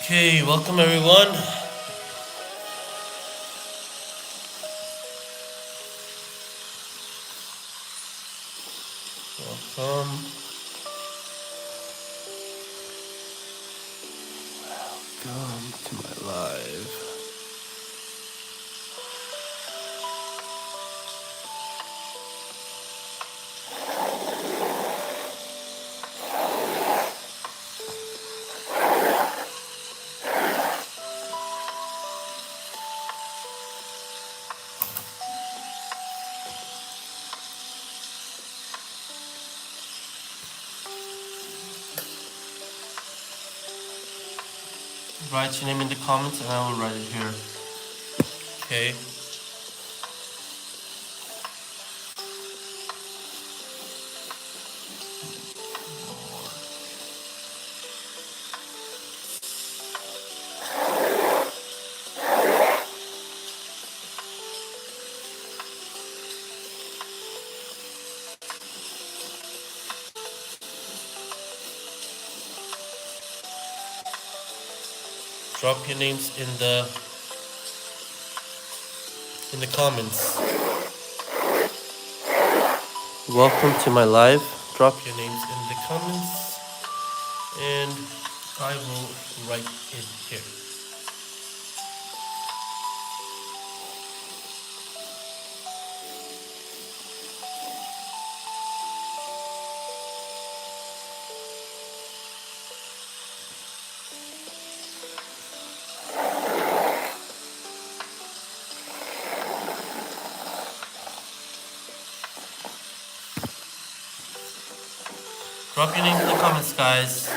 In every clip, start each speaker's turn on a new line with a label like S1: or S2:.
S1: Okay, welcome everyone. Welcome. Welcome to my live. Write your name in the comments and I will write it here. Okay. Drop your names in the comments. Welcome to my live. Drop your names in the comments and I will write it here. Drop your names in the comments, guys.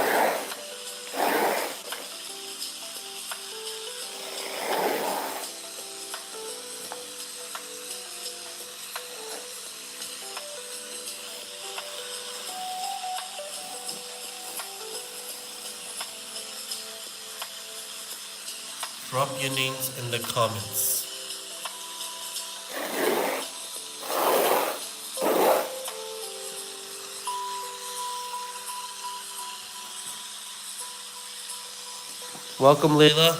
S1: Drop your names in the comments. Welcome, Layla.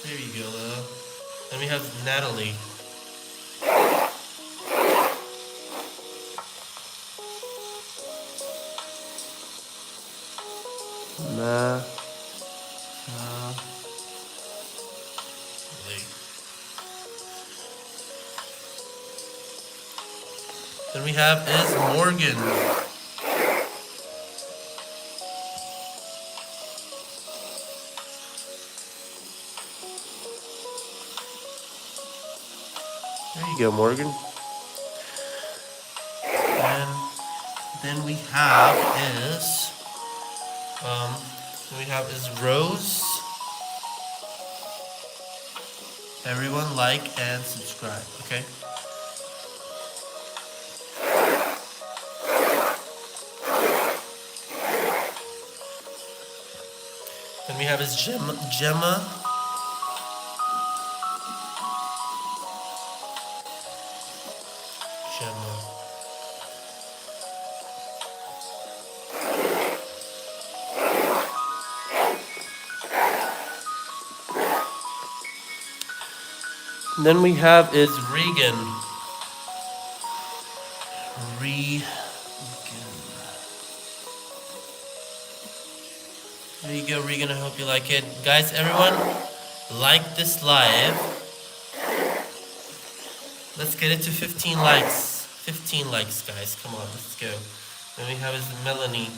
S1: There you go, Layla. Then we have Natalie. Then we have is Morgan. There you go, Morgan. And then we have is Rose. Everyone like and subscribe, okay? Then we have is Gemma. Then we have is Regan. There you go, Regan. I hope you like it. Guys, everyone, like this live. Let's get it to 15 likes. 15 likes, guys. Come on, let's go. Then we have is Melanie.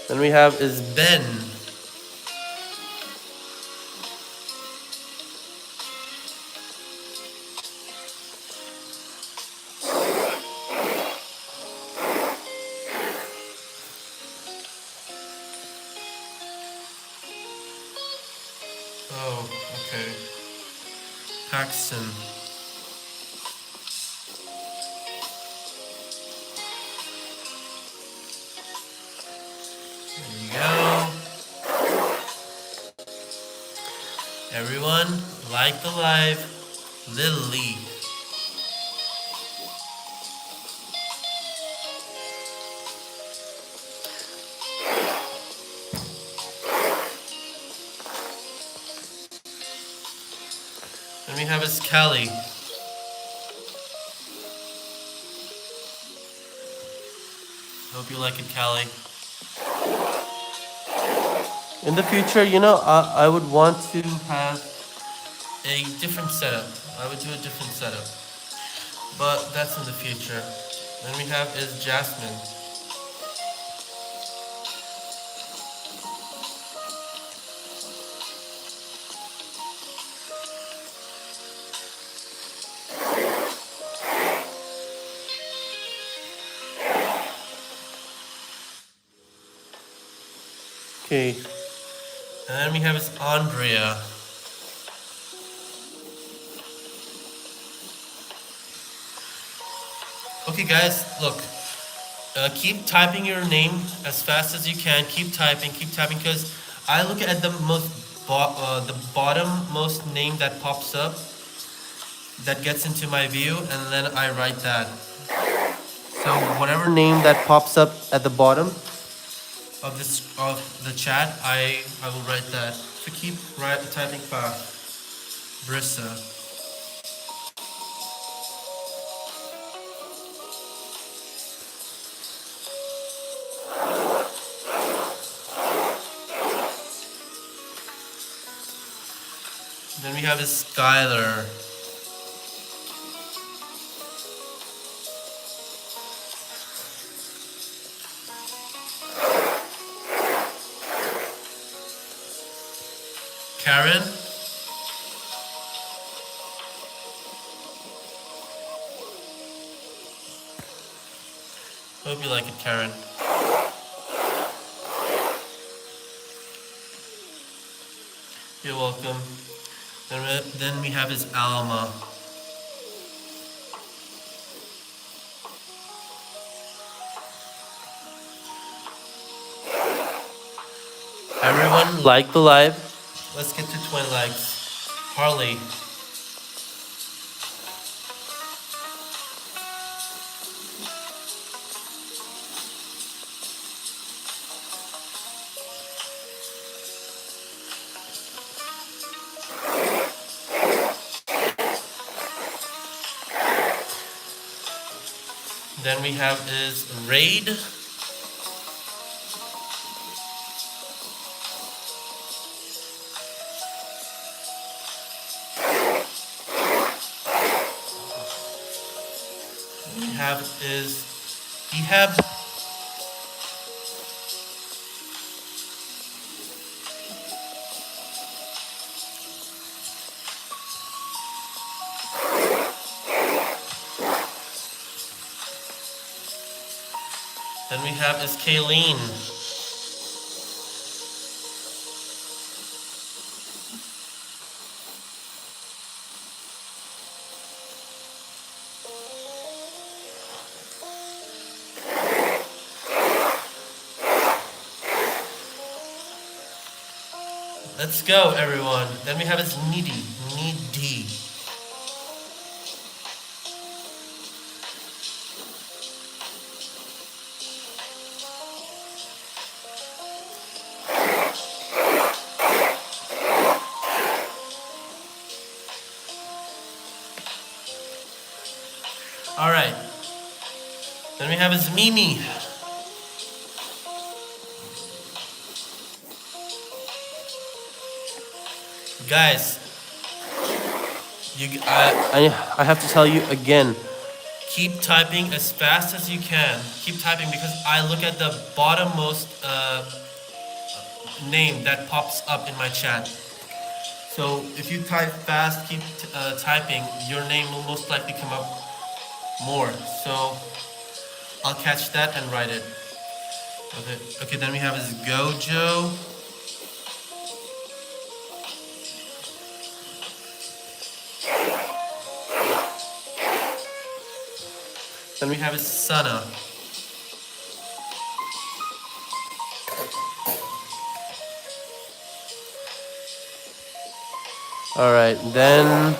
S1: Then we have is Ben. Oh, okay. Paxton. There you go. Everyone, like the live. Lily. Then we have is Kelly. Hope you like it, Kelly. In the future, I would want to have a different setup. I would do a different setup. But that's in the future. Then we have is Jasmine. Okay. And then we have is Andrea. Okay, guys, look. Keep typing your name as fast as you can. Keep typing, because I look at the the bottom most name that pops up, that gets into my view, and then I write that. So whatever name that pops up at the bottom of the chat, I will write that. So keep typing fast. Brissa. Then we have is Skylar. Karen. Hope you like it, Karen. You're welcome. Then we have is Alma. Everyone like the live. Let's get to 20 likes. Harley. Then we have is Raid. We have is Ehab. Then we have is Kayleen. Let's go, everyone. Then we have is Needy. Needy. All right. Then we have is Mimi. Guys, I have to tell you again. Keep typing as fast as you can. Keep typing, because I look at the bottommost name that pops up in my chat. So if you type fast, keep typing, your name will most likely come up more. So I'll catch that and write it. Okay, then we have is Gojo. Then we have is Sana. All right, then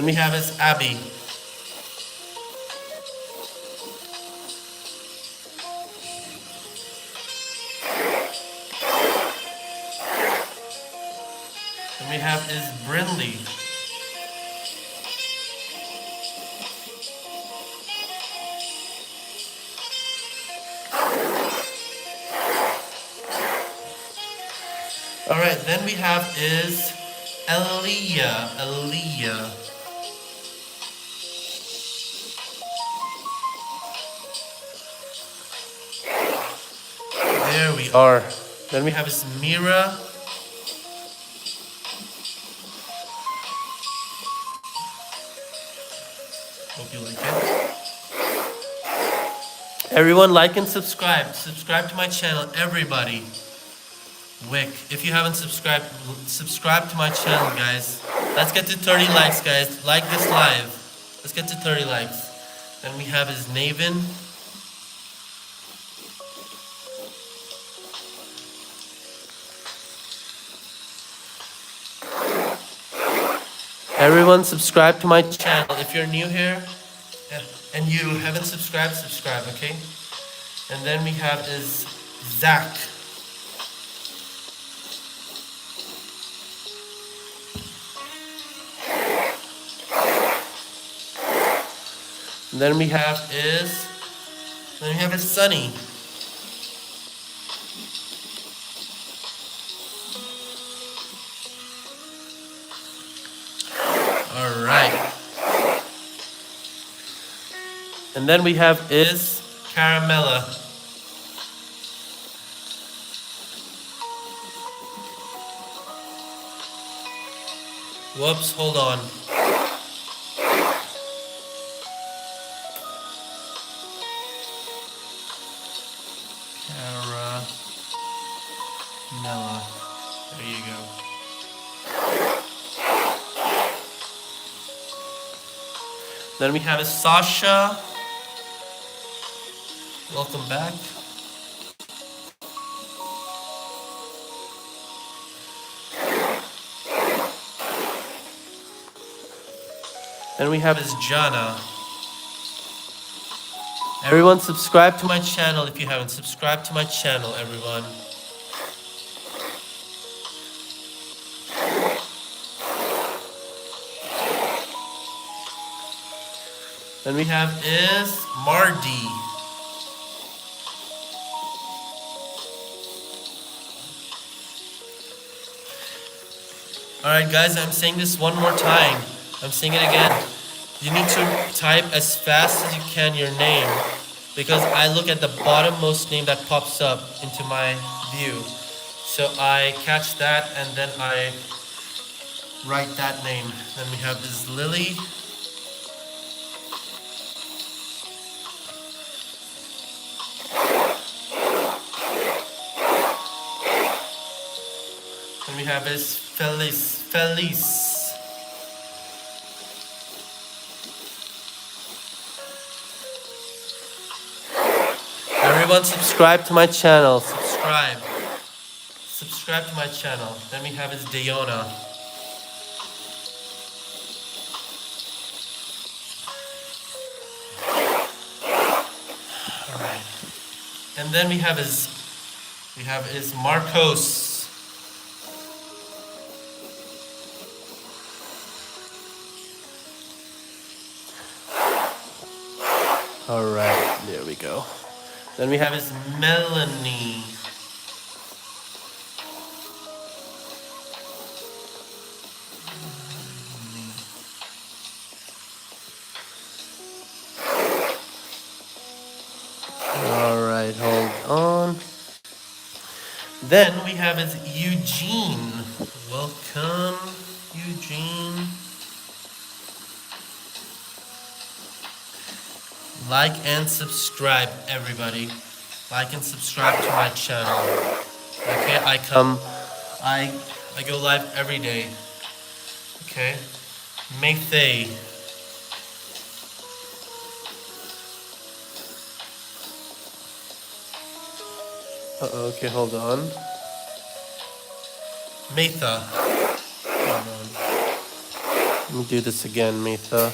S1: we have is Abby. Then we have is Brinley. All right, then we have is Aaliyah. There we are. Then we have is Mira. Hope you like it. Everyone like and subscribe. Subscribe to my channel, everybody. Wick, if you haven't subscribed, subscribe to my channel, guys. Let's get to 30 likes, guys. Like this live. Let's get to 30 likes. Then we have is Navin. Everyone subscribe to my channel. If you're new here and you haven't subscribed, subscribe, okay? And then we have is Zach. And then we have is Sunny. All right. And then we have is Caramella. Whoops, hold on. Caramella. There you go. Then we have Sasha. Welcome back. Then we have Jana. Everyone subscribe to my channel if you haven't. Subscribe to my channel, everyone. Then we have is Mardi. Alright guys, I'm saying this one more time. I'm saying it again. You need to type as fast as you can your name, because I look at the bottommost name that pops up into my view. So I catch that and then I write that name. Then we have this Lily. And we have is Felice. Everyone subscribe to my channel. Subscribe to my channel. Then we have is Dayona. Alright. And then we have is Marcos. Alright, there we go. Then we have is Melanie. Alright, hold on. Then we have is Eugene. Welcome, Eugene. Like and subscribe, everybody. Like and subscribe to my channel. Okay, I go live every day. Okay, Maythay. Okay, hold on. Metha. Hold on. Let me do this again, Metha.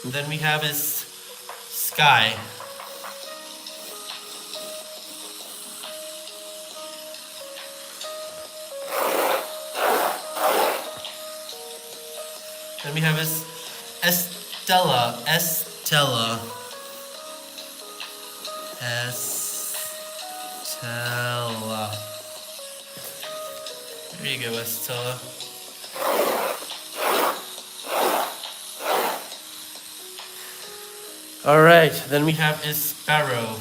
S1: And then we have is Sky. Then we have is Estella. Estella. Estella. There you go, Estella. Alright, then we have is Sparrow.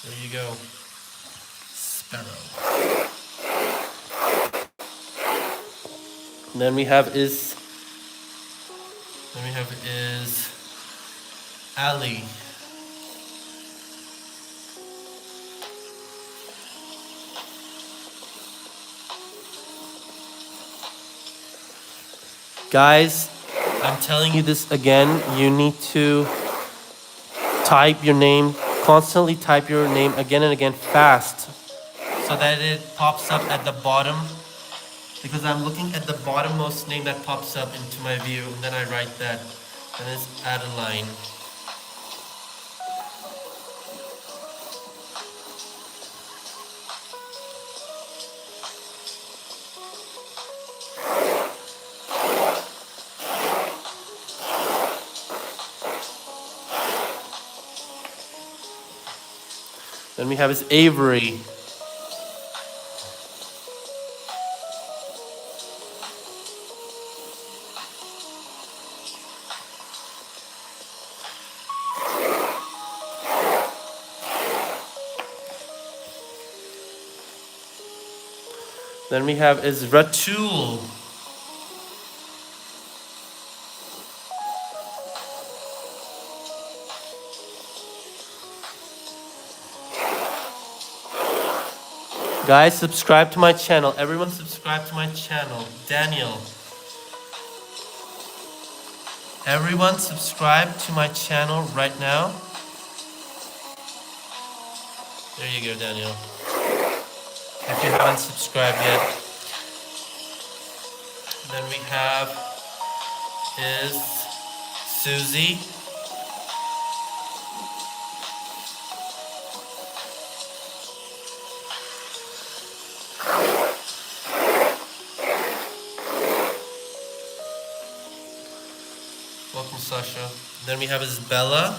S1: There you go. Sparrow. Then we have is Ali. Guys, I'm telling you this again, you need to type your name, constantly type your name again and again fast so that it pops up at the bottom, because I'm looking at the bottommost name that pops up into my view, and then I write that, and it's Adeline. Then we have is Avery. Then we have is Ratul. Guys, subscribe to my channel. Everyone subscribe to my channel. Daniel. Everyone subscribe to my channel right now. There you go, Daniel. If you haven't subscribed yet. Then we have is Susie. Welcome, Sasha. Then we have is Bella.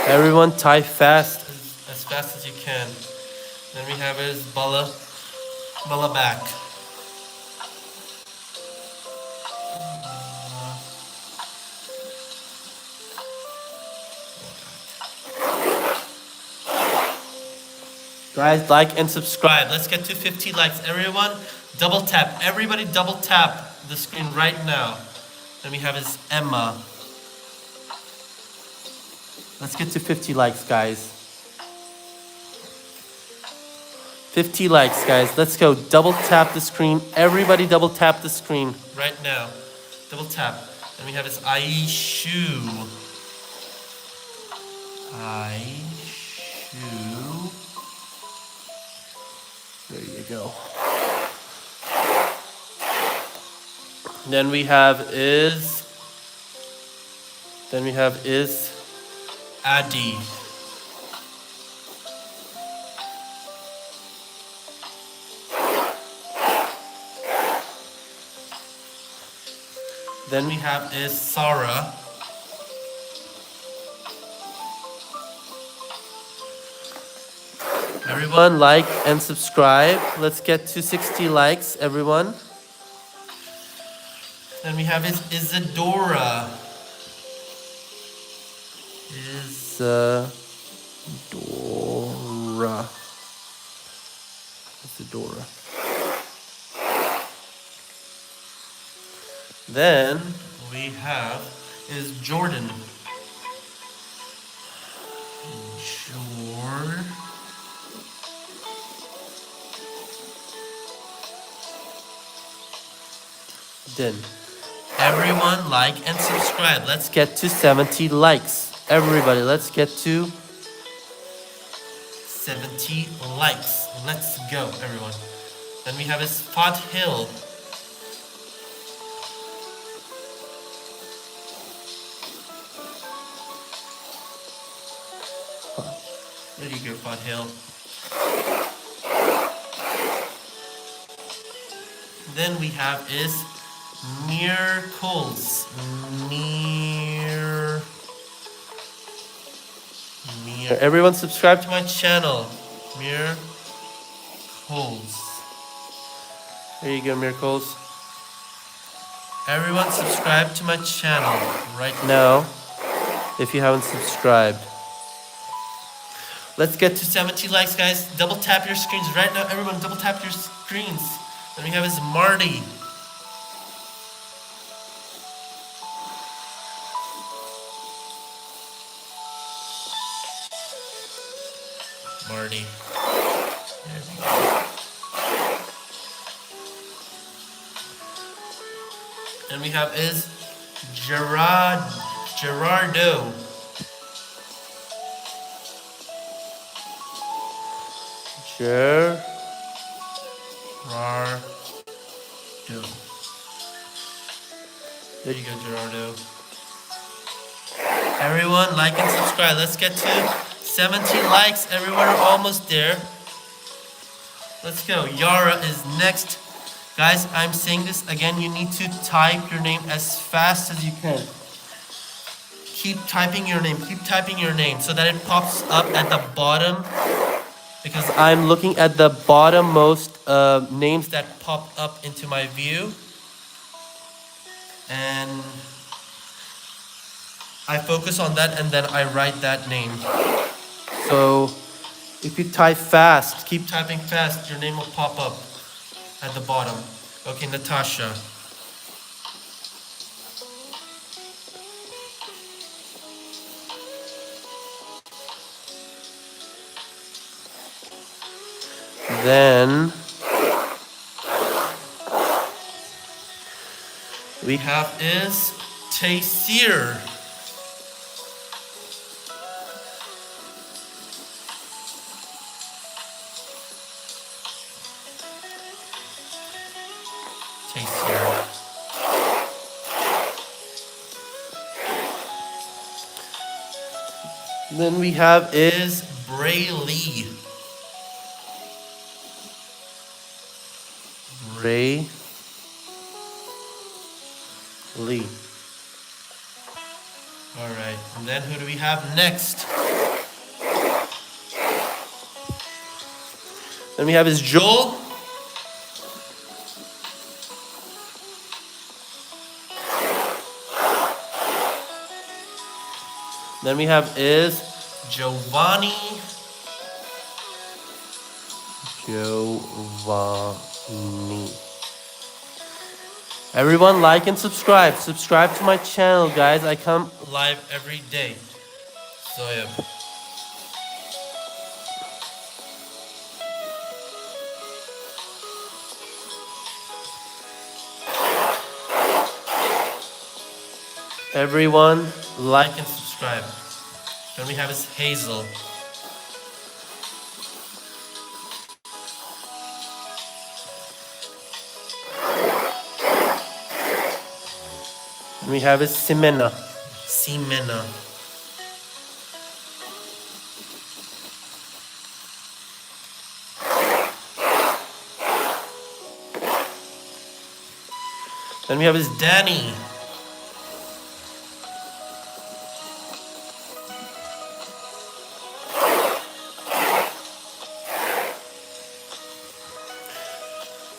S1: Everyone type fast, as fast as you can. Then we have is Bella back. Guys, like and subscribe. Let's get to 50 likes. Everyone, double tap. Everybody double tap the screen right now. Then we have is Emma. Let's get to 50 likes, guys. 50 likes, guys. Let's go. Double tap the screen. Everybody double tap the screen right now. Double tap. Then we have is Aishu. Aishu. There you go. Then we have is Adi. Then we have is Sarah. Everyone like and subscribe. Let's get to 60 likes, everyone. Then we have is Isadora. Isadora. Then we have is Jordan. Jordan. Everyone like and subscribe. Let's get to 70 likes. Everybody, let's get to 70 likes. Let's go, everyone. Then we have is Fat Hill. There you go, Fat Hill. Then we have is Miracles. Everyone subscribe to my channel. Miracles. There you go, Miracles. Everyone subscribe to my channel right now if you haven't subscribed. Let's get to 70 likes, guys. Double tap your screens right now. Everyone, double tap your screens. Then we have is Marty. Marty. There we go. And we have is Gerardo. Gerardo. There you go, Gerardo. Everyone, like and subscribe. Let's get to 70 likes. Everyone, we're almost there. Let's go. Yara is next. Guys, I'm saying this again. You need to type your name as fast as you can. Keep typing your name. Keep typing your name so that it pops up at the bottom. Because I'm looking at the bottommost names that pop up into my view. And I focus on that and then I write that name. So if you type fast, keep typing fast, your name will pop up at the bottom. Okay, Natasha. Then we have is Taysir. Taysir. Then we have is Braylee. Lee. All right, and then who do we have next? Then we have is Joel. Then we have is Giovanni. Everyone like and subscribe. Subscribe to my channel, guys. I come live every day. So yeah. Everyone like and subscribe. Then we have is Hazel. We have is Simena. Then we have is Danny.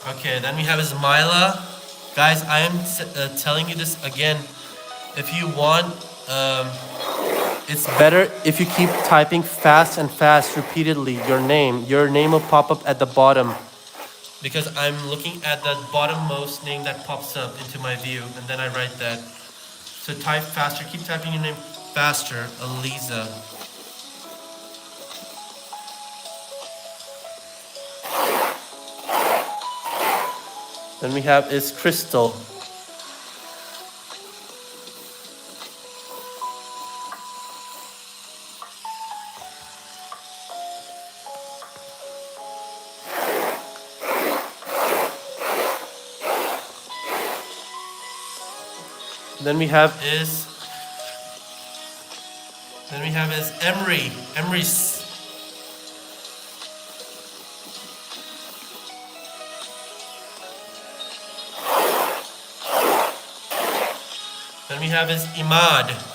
S1: Okay, then we have is Myla. Guys, I am telling you this again. If you want, it's better if you keep typing fast and fast repeatedly your name. Your name will pop up at the bottom because I'm looking at the bottommost name that pops up into my view, and then I write that. So type faster. Keep typing your name faster. Eliza. Then we have is Crystal. Then we have is Emery. Emery's. Then we have is Imad.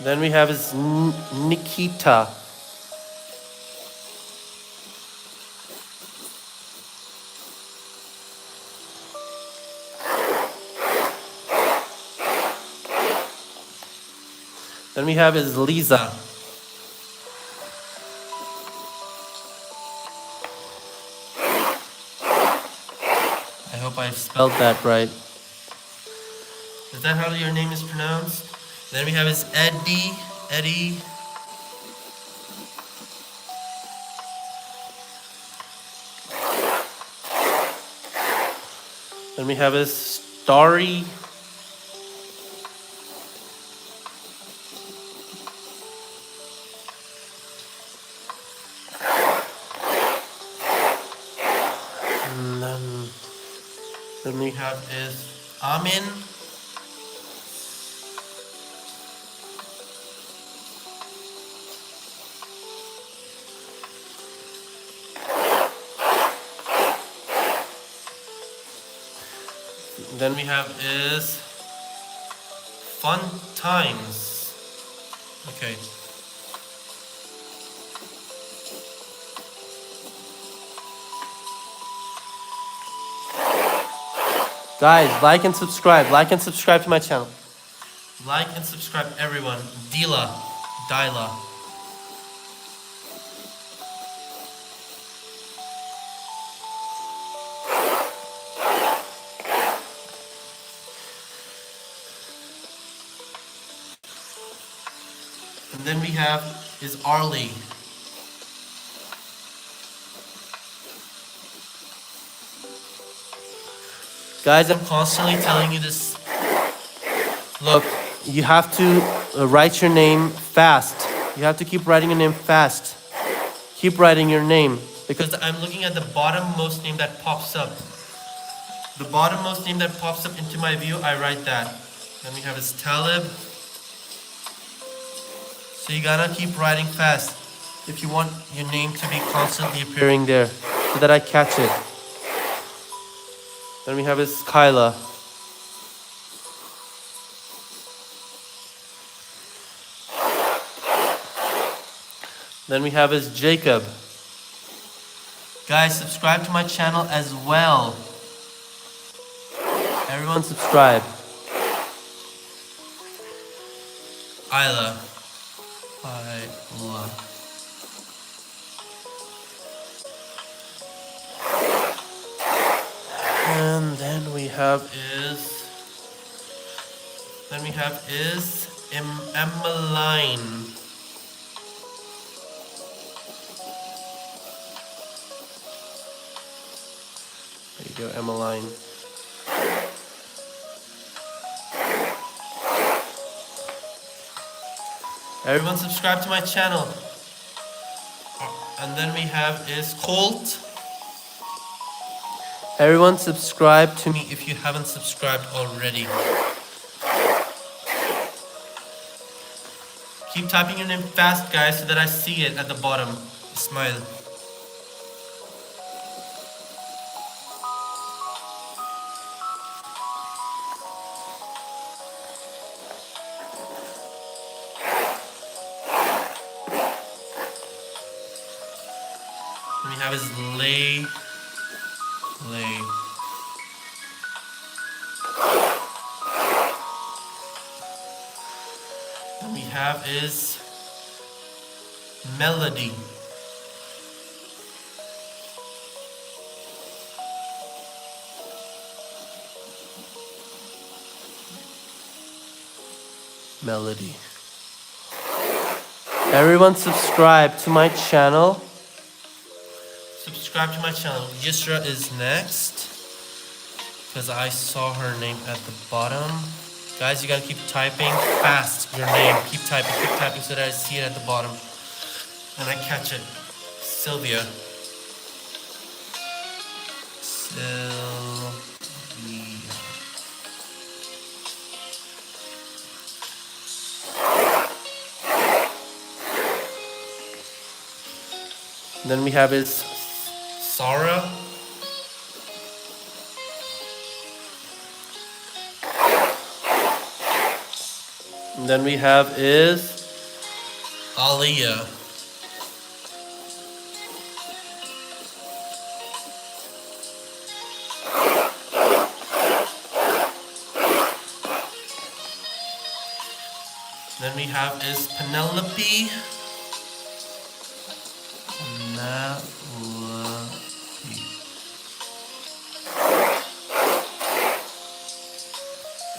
S1: Then we have is Nikita. Then we have is Lisa. I hope I spelled that right. Is that how your name is pronounced? Then we have is Eddie. Eddie. Then we have is Starry. And then we have is Amin. Then we have is Fun Times. Okay. Guys, like and subscribe. Like and subscribe to my channel. Like and subscribe, everyone. Dila. And then we have is Arlie. Guys, I'm constantly telling you this. Look, you have to write your name fast. You have to keep writing your name fast. Keep writing your name. Because I'm looking at the bottommost name that pops up. The bottommost name that pops up into my view, I write that. Then we have is Talib. So you gotta keep writing fast if you want your name to be constantly appearing there so that I catch it. Then we have is Kyla. Then we have is Jacob. Guys, subscribe to my channel as well. Everyone subscribe. Isla. And then we have is Emmeline. There you go, Emmeline. Everyone subscribe to my channel. And then we have is Colt. Everyone subscribe to me if you haven't subscribed already. Keep typing your name fast, guys, so that I see it at the bottom. Smile. And we have is Lay. have is Melody. Melody. Everyone subscribe to my channel. Subscribe to my channel. Yusra is next. Because I saw her name at the bottom. Guys, you gotta keep typing fast your name. Keep typing so that I see it at the bottom. And I catch it. Sylvia. Sylvia. Then we have is Sarah. And then we have is Aliyah. Then we have is Penelope.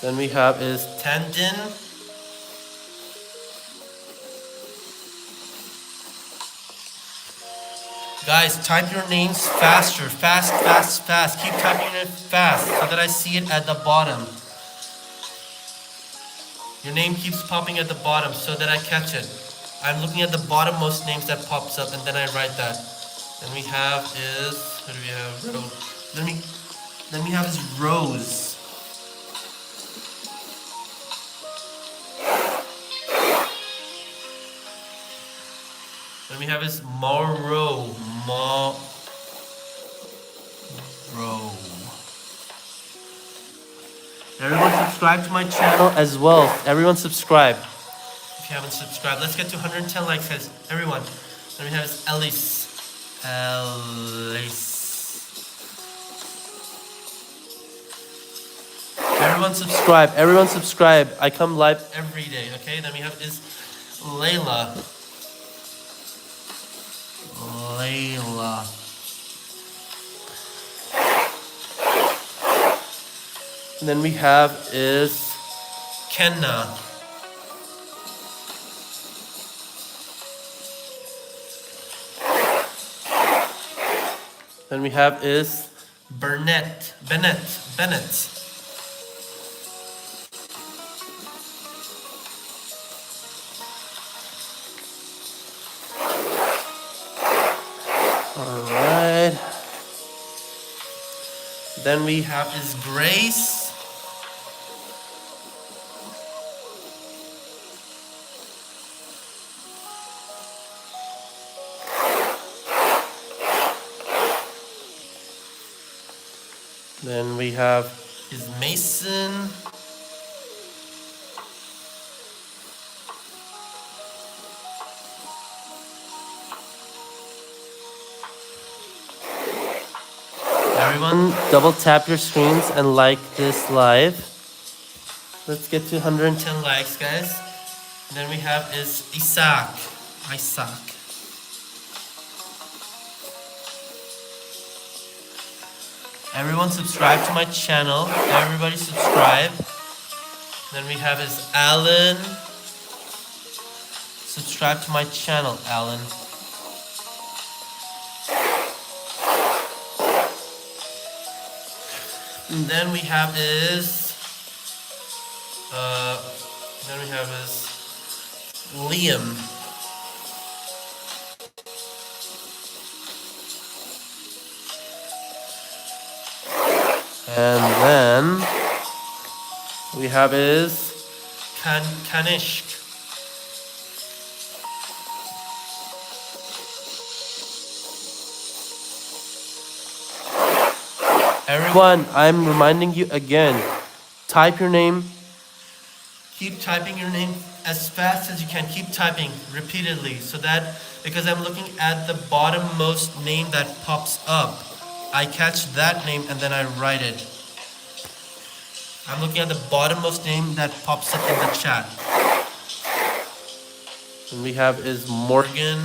S1: Then we have is Tandin. Guys, type your names faster. Fast. Keep typing it fast so that I see it at the bottom. Your name keeps popping at the bottom so that I catch it. I'm looking at the bottommost names that pops up and then I write that. Then we have is, what do we have? Then we have is Rose. Then we have is Morrow. Everyone subscribe to my channel as well. Everyone subscribe. If you haven't subscribed, let's get to 110 likes, guys. Everyone. Then we have is Elise. Everyone subscribe. I come live every day, okay? Then we have is Layla. And then we have is Kenna. Then we have is Bennett. Alright. Then we have is Grace. Then we have is Mason. Everyone, double tap your screens and like this live. Let's get to 110 likes, guys. And then we have is Isaac. Everyone subscribe to my channel. Everybody subscribe. Then we have is Alan. Subscribe to my channel, Alan. And then we have is Liam. And then we have is Kanishk. Everyone, I'm reminding you again, type your name. Keep typing your name as fast as you can. Keep typing repeatedly so that, because I'm looking at the bottommost name that pops up, I catch that name and then I write it. I'm looking at the bottommost name that pops up in the chat. And we have is Morgan.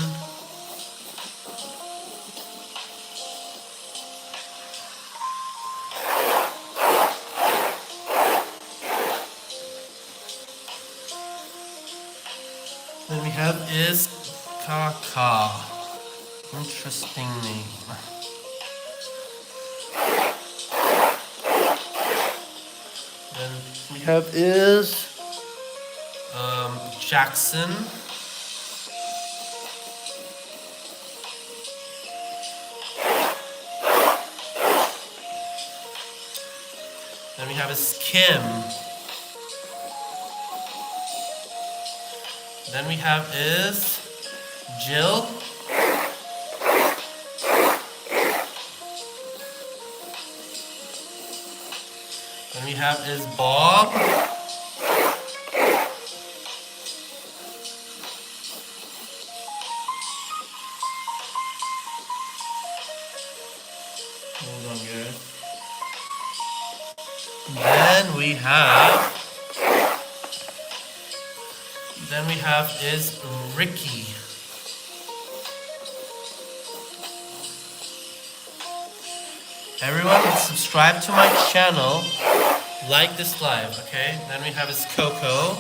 S1: Then we have is Kaka. Interesting name. Then we have is Jackson. Then we have is Kim. Then we have is Jill. Then we have is Bob. Hold on, guys. Then we have is Ricky. Everyone, subscribe to my channel. Like this live, okay? Then we have is Coco.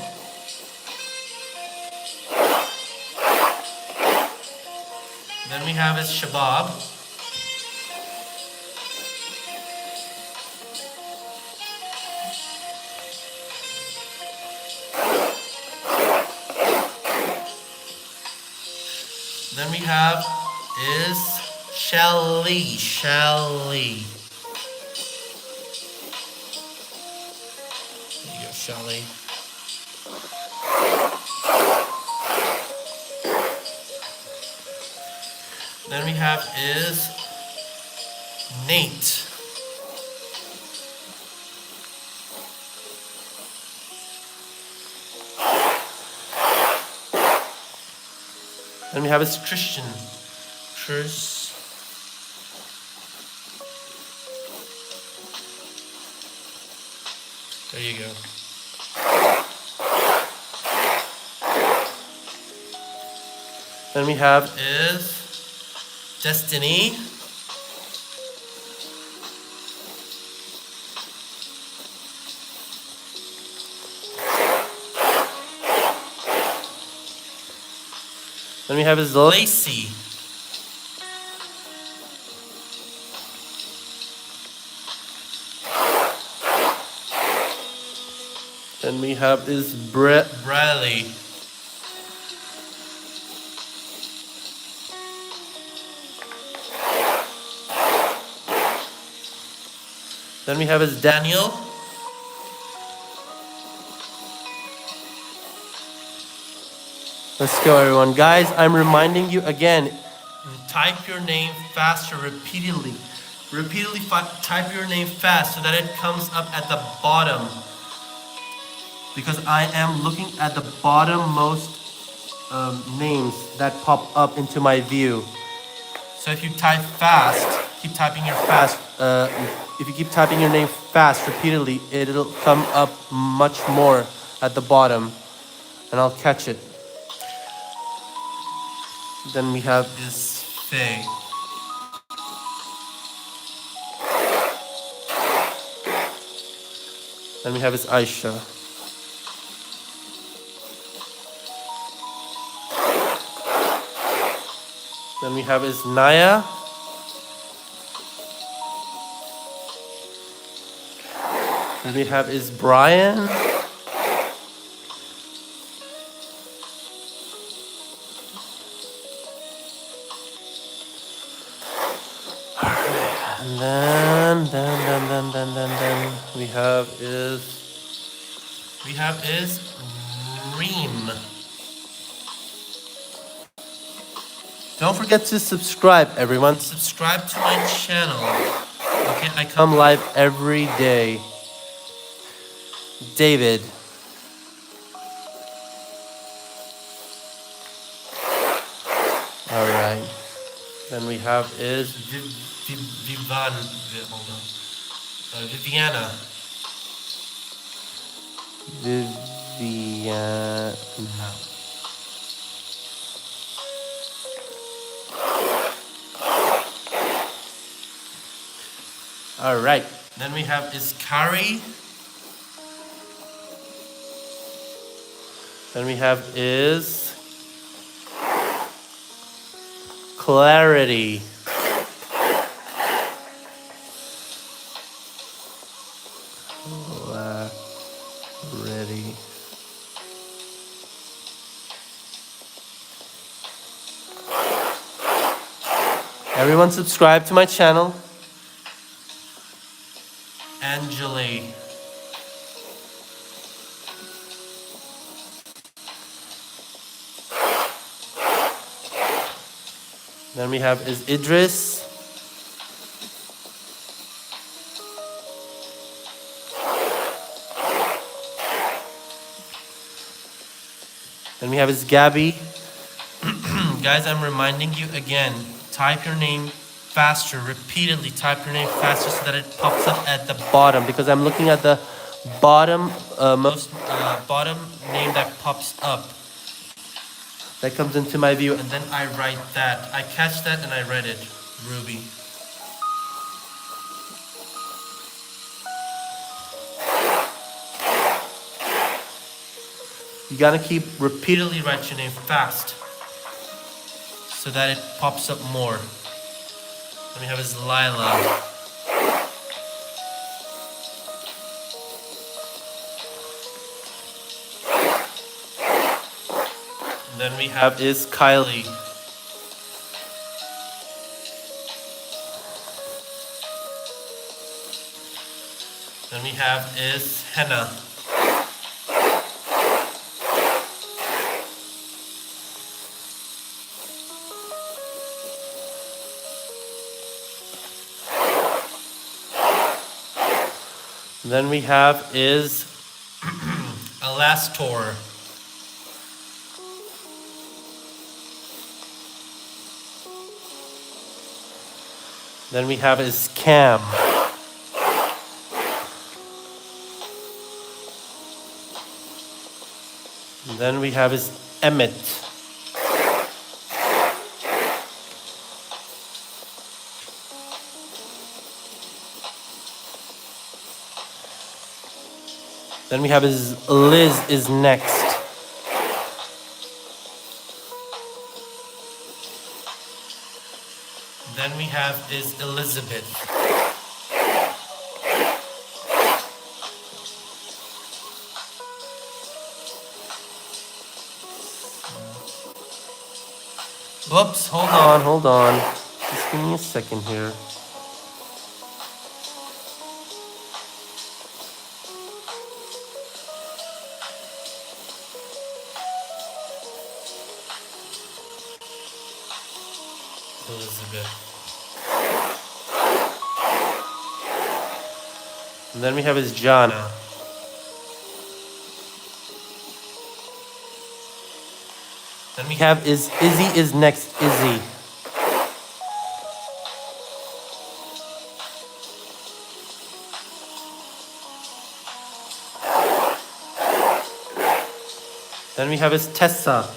S1: Then we have is Shabab. Then we have is Shelly. There you go, Shelly. Then we have is Nate. Then we have is Christian. There you go. Then we have is Destiny. Then we have is Lacey. Then we have is Bradley. Then we have is Daniel. Let's go, everyone. Guys, I'm reminding you again, type your name faster repeatedly. Type your name fast so that it comes up at the bottom. Because I am looking at the bottommost names that pop up into my view. So if you type fast, keep typing your fast. If you keep typing your name fast repeatedly, it'll come up much more at the bottom, and I'll catch it. Then we have is Faye. Then we have is Aisha. Then we have is Naya. Then we have is Brian. And then we have is Reem. Don't forget to subscribe, everyone. Subscribe to my channel. Okay, I come live every day. David. All right. Then we have is Viviana. Viviana. All right. Then we have is Kari. Then we have is Clarity. Clarity. Everyone subscribe to my channel. Angeli. Then we have is Idris. Then we have is Gabby. Guys, I'm reminding you again, type your name faster, repeatedly type your name faster so that it pops up at the bottom, because I'm looking at the bottom bottom name that pops up, that comes into my view, and then I write that. I catch that and I read it. Ruby. You gotta keep repeatedly write your name fast so that it pops up more. Then we have is Lila. And then we have is Kylie. Then we have is Henna. Then we have is Alastor. Then we have is Cam. And then we have is Emmett. Then we have is Liz is next. Then we have is Elizabeth. Whoops, hold on. Just give me a second here. Elizabeth. And then we have is Jana. Then we have is Izzy is next. Izzy. Then we have is Tessa.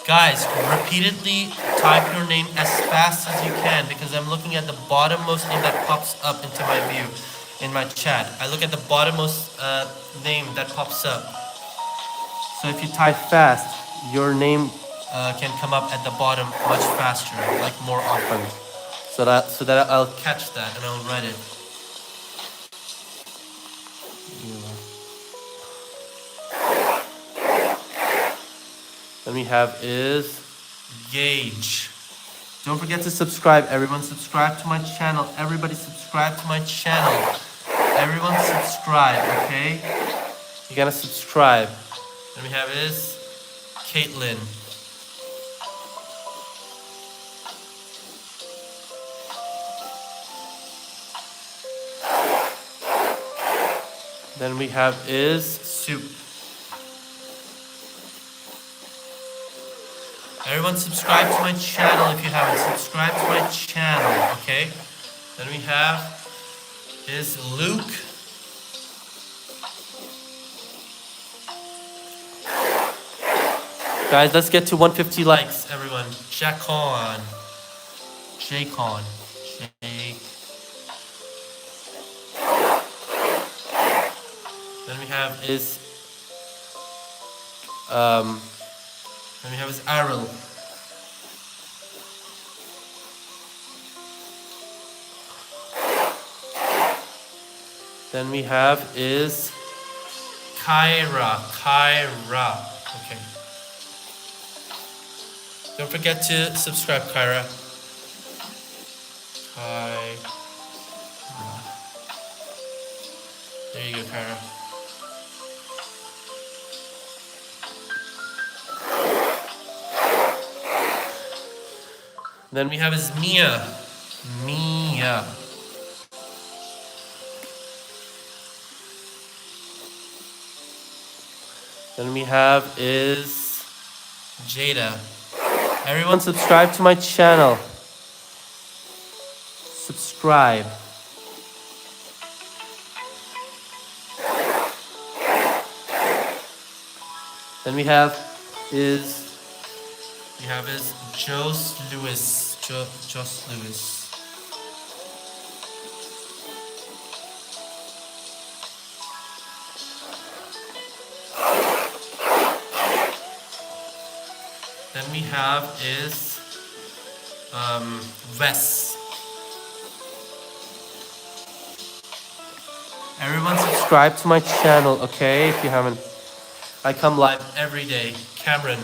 S1: Guys, repeatedly type your name as fast as you can, because I'm looking at the bottommost name that pops up into my view in my chat. I look at the bottommost name that pops up. So if you type fast, your name can come up at the bottom much faster, like more often. So that I'll catch that and I'll write it. Then we have is Gage. Don't forget to subscribe, everyone. Subscribe to my channel. Everybody subscribe to my channel. Everyone subscribe, okay? You gotta subscribe. Then we have is Caitlin. Then we have is Soup. Everyone subscribe to my channel if you haven't. Subscribe to my channel, okay? Then we have is Luke. Guys, let's get to 150 likes, everyone. Jacon. Jacon. Jake. Then we have is Aril. Then we have is Kyra. Okay. Don't forget to subscribe, Kyra. Kyra. There you go, Kyra. Then we have is Mia. Mia. Then we have is Jada. Everyone subscribe to my channel. Subscribe. Then we have is Joss Lewis. Joss Lewis. Then we have is Wes. Everyone subscribe to my channel, okay? If you haven't. I come live every day. Cameron.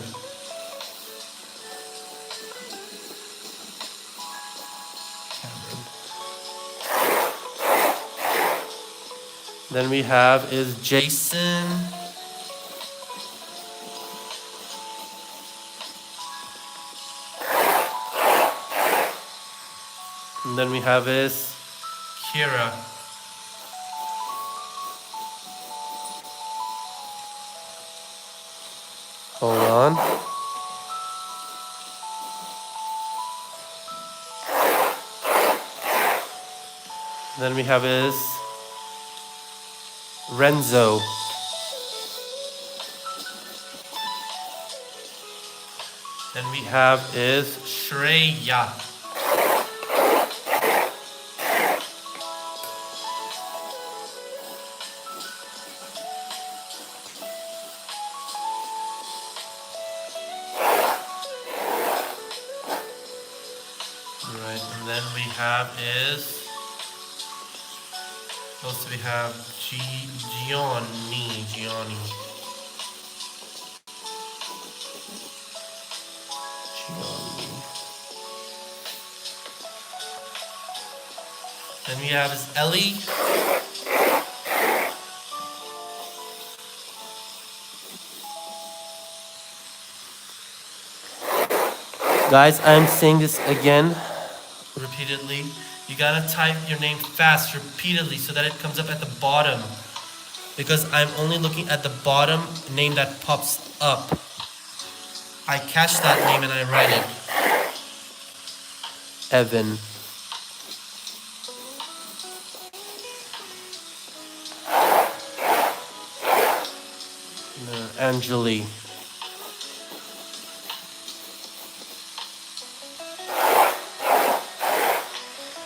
S1: Then we have is Jason. And then we have is Kira. Hold on. Then we have is Renzo. Then we have is Shreya. Right, and then we have is also we have Gianni. Then we have is Ellie. Guys, I'm saying this again repeatedly. You gotta type your name fast repeatedly so that it comes up at the bottom. Because I'm only looking at the bottom name that pops up. I catch that name and I write it. Evan. No, Angeli.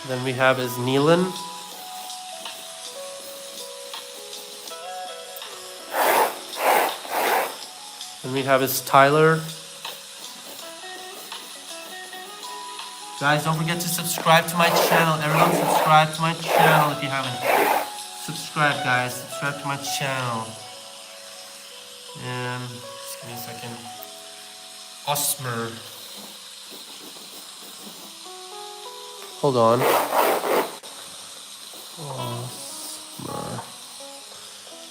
S1: Then we have is Neelan. Then we have is Tyler. Guys, don't forget to subscribe to my channel. Everyone subscribe to my channel if you haven't. Subscribe, guys. Subscribe to my channel. And just give me a second. Osmer. Hold on. Osmer.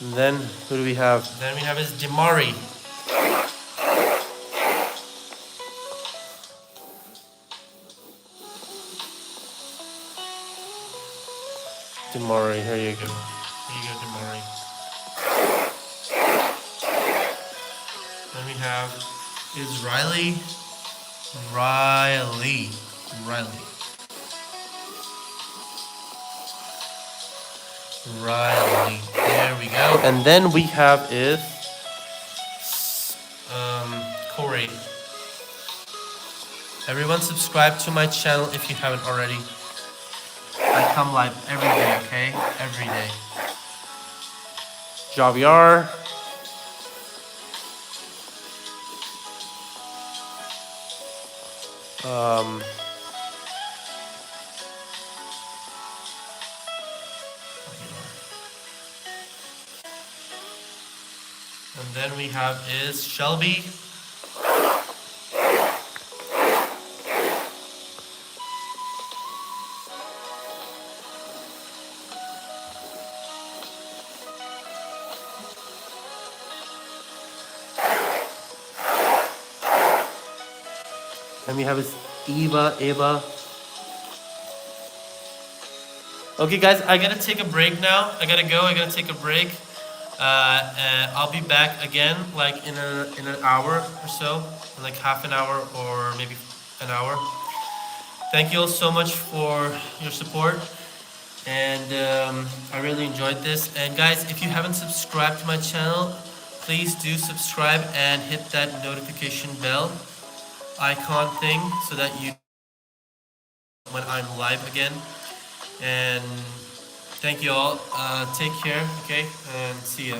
S1: And then who do we have? Then we have is Demari. Demari, here you go. Here you go, Demari. Then we have is Riley. Riley. There we go. And then we have is Corey. story. Everyone subscribe to my channel if you haven't already. I come live every day, okay? Every day. Javier. And then we have is Shelby. And we have is Eva. Okay, guys, I gotta take a break now. I gotta take a break. I'll be back again, like in an hour or so, in like half an hour or maybe an hour. Thank you all so much for your support, and I really enjoyed this. And guys, if you haven't subscribed to my channel, please do subscribe and hit that notification bell icon thing so that you when I'm live again. And thank you all. Take care, okay, and see ya.